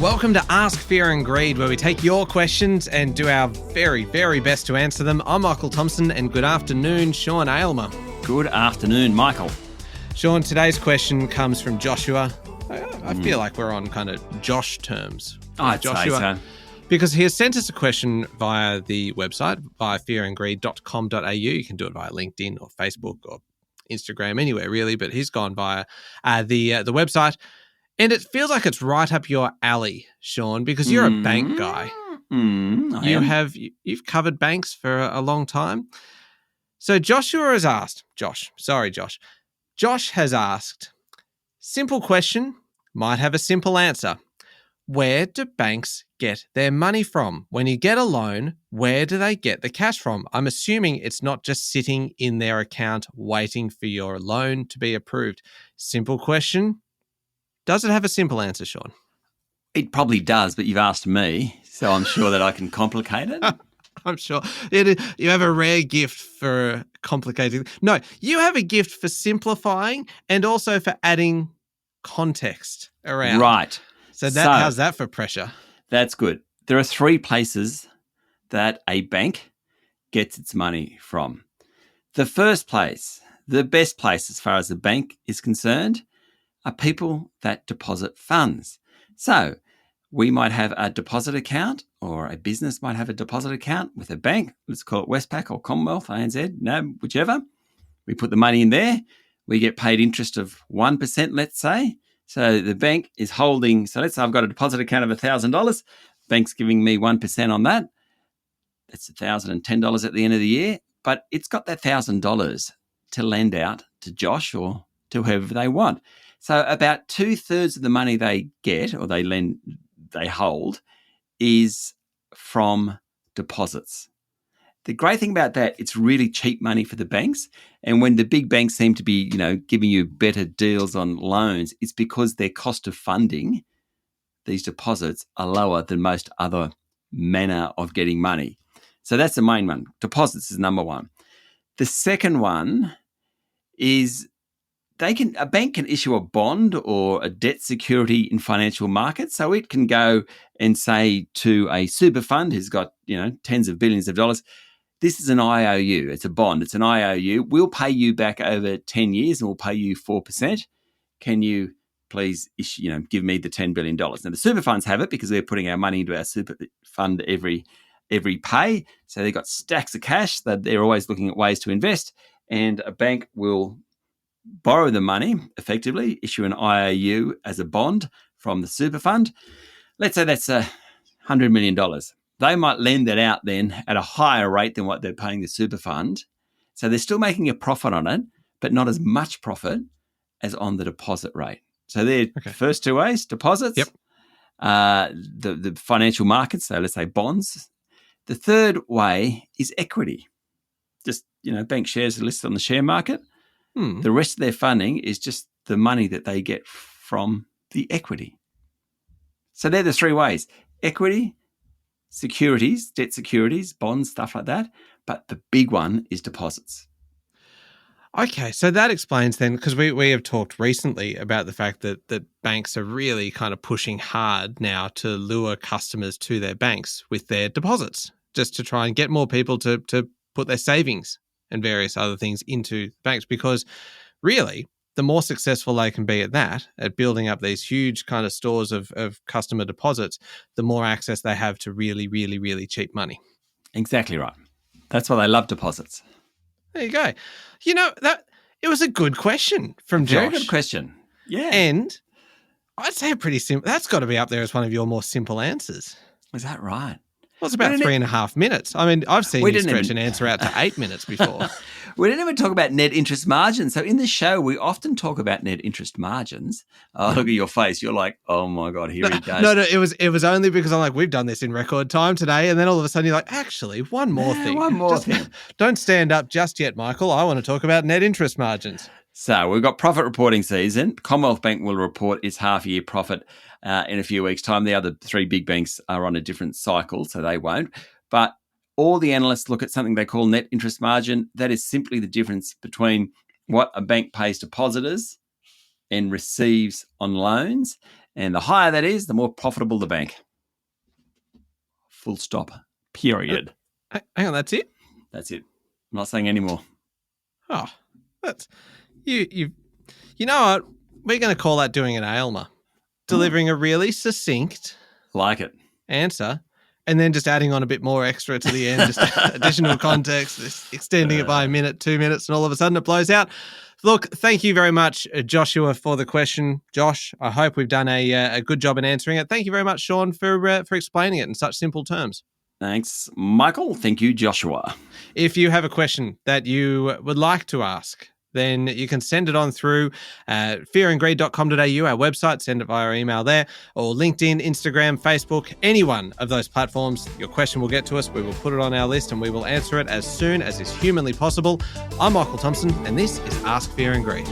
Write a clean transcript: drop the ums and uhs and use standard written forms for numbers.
Welcome to Ask Fear and Greed, where we take your questions and do our very, very best to answer them. I'm Michael Thompson, and good afternoon, Sean Aylmer. Good afternoon, Michael. Sean, today's question comes from Joshua. I feel like we're on kind of Josh terms. I'd say so. Because he has sent us a question via the website, via fearandgreed.com.au. You can do it via LinkedIn or Facebook or Instagram, anywhere really, but he's gone via the website. And it feels like it's right up your alley, Sean, because you're a bank guy. You've covered banks for a long time. So Joshua has asked, Josh has asked, simple question, might have a simple answer. Where do banks get their money from? When you get a loan, where do they get the cash from? I'm assuming it's not just sitting in their account waiting for your loan to be approved. Simple question. Does it have a simple answer, Sean? It probably does, but you've asked me, so I'm sure that I can complicate it. I'm sure. You have a rare gift for complicating. No, you have a gift for simplifying and also for adding context around. Right. So how's that for pressure? That's good. There are three places that a bank gets its money from. The first place, the best place as far as the bank is concerned, are people that deposit funds. So we might have a deposit account, or a business might have a deposit account with a bank. Let's call it Westpac or Commonwealth, ANZ, whichever. We put the money in there. We get paid interest of 1%, let's say. So the bank is holding, so let's say I've got a deposit account of $1,000. Bank's giving me 1% on that. That's $1,010 at the end of the year. But it's got that $1,000 to lend out to Josh or to whoever they want. So about 2/3 of the money they get or they hold is from deposits. The great thing about that, it's really cheap money for the banks. And when the big banks seem to be, giving you better deals on loans, it's because their cost of funding these deposits are lower than most other manner of getting money. So that's the main one. Deposits is number one. The second one is a bank can issue a bond or a debt security in financial markets. So it can go and say to a super fund who's got, tens of billions of dollars, this is an IOU. It's a bond. It's an IOU. We'll pay you back over 10 years and we'll pay you 4%. Can you please give me the $10 billion? Now the super funds have it because we're putting our money into our super fund every pay. So they've got stacks of cash that they're always looking at ways to invest, and a bank will borrow the money, effectively, issue an IOU as a bond from the super fund. Let's say that's $100 million. They might lend that out then at a higher rate than what they're paying the super fund. So they're still making a profit on it, but not as much profit as on the deposit rate. So they're the first two ways, deposits, the financial markets, so let's say bonds. The third way is equity. Just, bank shares are listed on the share market. The rest of their funding is just the money that they get from the equity. So they're the three ways: equity, securities, debt securities, bonds, stuff like that. But the big one is deposits. Okay, so that explains then, because we have talked recently about the fact that banks are really kind of pushing hard now to lure customers to their banks with their deposits, just to try and get more people to put their savings and various other things into banks, because really the more successful they can be at building up these huge kind of stores of customer deposits, the more access they have to really, really, really cheap money. Exactly right. That's why they love deposits. There you go. That it was a good question from Josh. Very good question. Yeah. And I'd say pretty simple. That's got to be up there as one of your more simple answers. Is that right? Well, it's about 3.5 minutes. I mean, I've seen you stretch an answer out to 8 minutes before. We didn't even talk about net interest margins. So in the show, we often talk about net interest margins. Oh, look at your face. You're like, oh my God, here he goes. No, it was only because I'm like, we've done this in record time today. And then all of a sudden you're like, actually, one more thing. Don't stand up just yet, Michael. I want to talk about net interest margins. So we've got profit reporting season. Commonwealth Bank will report its half-year profit in a few weeks' time. The other three big banks are on a different cycle, so they won't. But all the analysts look at something they call net interest margin. That is simply the difference between what a bank pays depositors and receives on loans. And the higher that is, the more profitable the bank. Full stop. Period. Hang on, that's it? That's it. I'm not saying any more. Oh, that's you know what? We're going to call that doing an Aylmer. Delivering a really succinct Like it. answer and then just adding on a bit more extra to the end, just additional context, just extending it by a minute, 2 minutes, and all of a sudden it blows out. Look, thank you very much, Joshua, for the question. Josh, I hope we've done a good job in answering it. Thank you very much, Sean, for explaining it in such simple terms. Thanks, Michael. Thank you, Joshua. If you have a question that you would like to ask, then you can send it on through fearandgreed.com.au, our website. Send it via email there, or LinkedIn, Instagram, Facebook, any one of those platforms. Your question will get to us. We will put it on our list and we will answer it as soon as is humanly possible. I'm Michael Thompson, and this is Ask Fear and Greed.